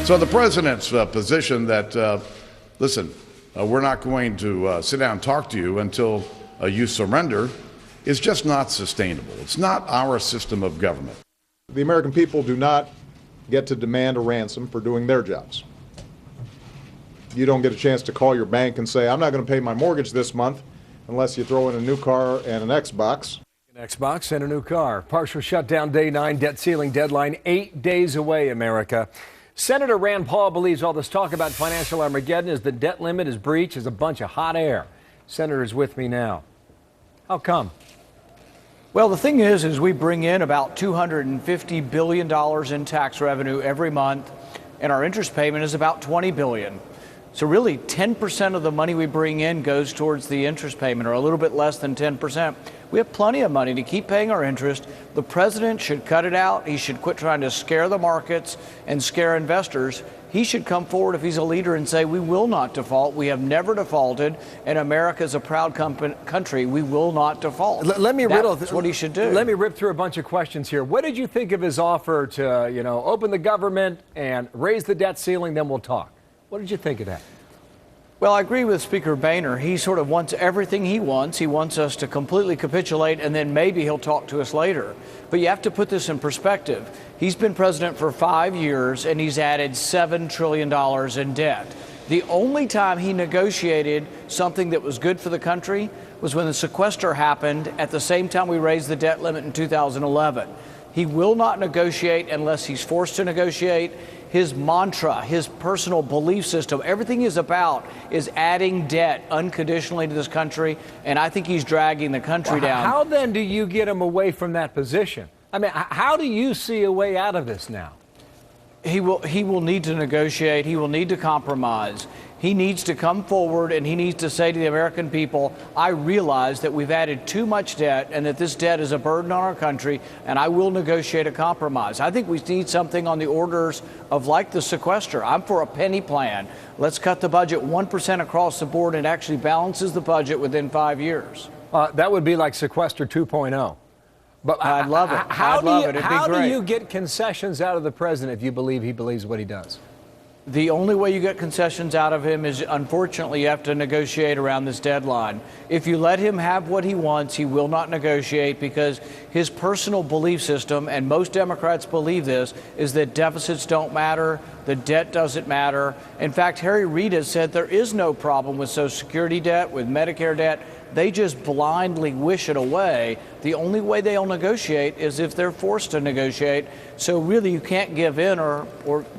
So the president's position that, listen, we're not going to sit down and talk to you until you surrender is just not sustainable. It's not our system of government. The American people do not get to demand a ransom for doing their jobs. You don't get a chance to call your bank and say, I'm not going to pay my mortgage this month unless you throw in a new car and an Xbox. An Xbox and a new car. Partial shutdown day 9, debt ceiling deadline 8 days away, America. Senator Rand Paul believes all this talk about financial Armageddon as the debt limit is breached is a bunch of hot air. Senator's with me now. How come? Well, the thing is we bring in about $250 billion in tax revenue every month, and our interest payment is about $20 billion. So really 10% of the money we bring in goes towards the interest payment, or a little bit less than 10%. We have plenty of money to keep paying our interest. The president should cut it out. He should quit trying to scare the markets and scare investors. He should come forward if he's a leader and say, we will not default. We have never defaulted, and America is a proud country. We will not default. That's what he should do. Let me rip through a bunch of questions here. What did you think of his offer to, open the government and raise the debt ceiling, then we'll talk? What did you think of that? Well, I agree with Speaker Boehner. He sort of wants everything he wants. He wants us to completely capitulate, and then maybe he'll talk to us later. But you have to put this in perspective. He's been president for 5 years, and he's added $7 trillion in debt. The only time he negotiated something that was good for the country was when the sequester happened at the same time we raised the debt limit in 2011. He will not negotiate unless he's forced to negotiate. His mantra, his personal belief system, everything he's about is adding debt unconditionally to this country, and I think he's dragging the country down. How then do you get him away from that position? I mean, how do you see a way out of this now? He will need to negotiate. He will need to compromise. He needs to come forward and he needs to say to the American people, I realize that we've added too much debt and that this debt is a burden on our country, and I will negotiate a compromise. I think we need something on the orders of like the sequester. I'm for a penny plan. Let's cut the budget 1% across the board, and it actually balances the budget within 5 years. That would be like sequester 2.0. But I'd love it. I'd love it. It'd be great. How do you get concessions out of the president if you believe he believes what he does? The only way you get concessions out of him is, unfortunately, you have to negotiate around this deadline. If you let him have what he wants, he will not negotiate, because his personal belief system, and most Democrats believe this, is that deficits don't matter, the debt doesn't matter. In fact, Harry Reid has said there is no problem with Social Security debt, with Medicare debt. They just blindly wish it away. The only way they'll negotiate is if they're forced to negotiate. So really, you can't give in, or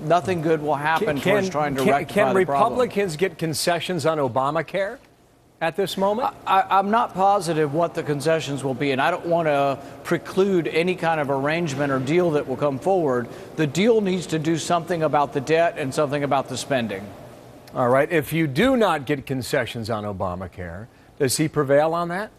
nothing good will happen towards trying to rectify the problem. Can Republicans get concessions on Obamacare at this moment? I'm not positive what the concessions will be, and I don't want to preclude any kind of arrangement or deal that will come forward. The deal needs to do something about the debt and something about the spending. All right. If you do not get concessions on Obamacare, does he prevail on that?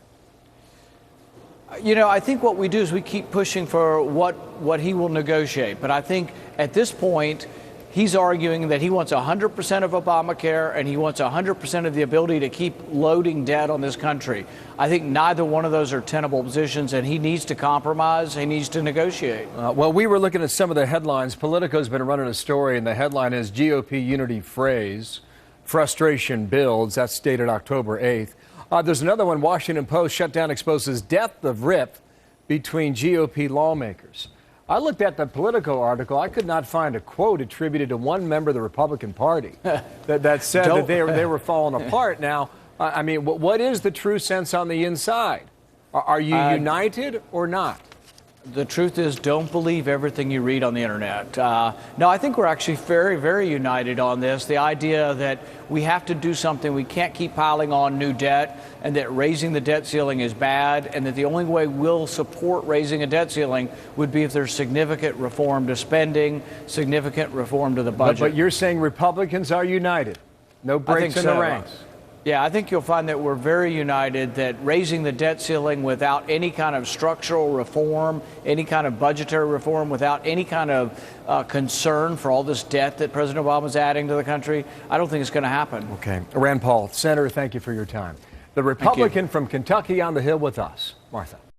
I think what we do is we keep pushing for what he will negotiate. But I think at this point, he's arguing that he wants 100% of Obamacare and he wants 100% of the ability to keep loading debt on this country. I think neither one of those are tenable positions, and he needs to compromise. He needs to negotiate. Well, we were looking at some of the headlines. Politico's been running a story, and the headline is GOP unity phrase, frustration builds. That's stated October 8th. There's another one. Washington Post shutdown exposes depth of rift between GOP lawmakers. I looked at the Politico article. I could not find a quote attributed to one member of the Republican Party that said that they were falling apart. Now, I mean, what is the true sense on the inside? Are you united or not? The truth is, don't believe everything you read on the internet. No, I think we're actually very, very united on this. The idea that we have to do something, we can't keep piling on new debt, and that raising the debt ceiling is bad, and that the only way we'll support raising a debt ceiling would be if there's significant reform to spending, significant reform to the budget. But you're saying Republicans are united? No breaks in the ranks? Yeah, I think you'll find that we're very united, that raising the debt ceiling without any kind of structural reform, any kind of budgetary reform, without any kind of concern for all this debt that President Obama's adding to the country, I don't think it's going to happen. Okay. Rand Paul, Senator, thank you for your time. The Republican from Kentucky on the Hill with us, Martha.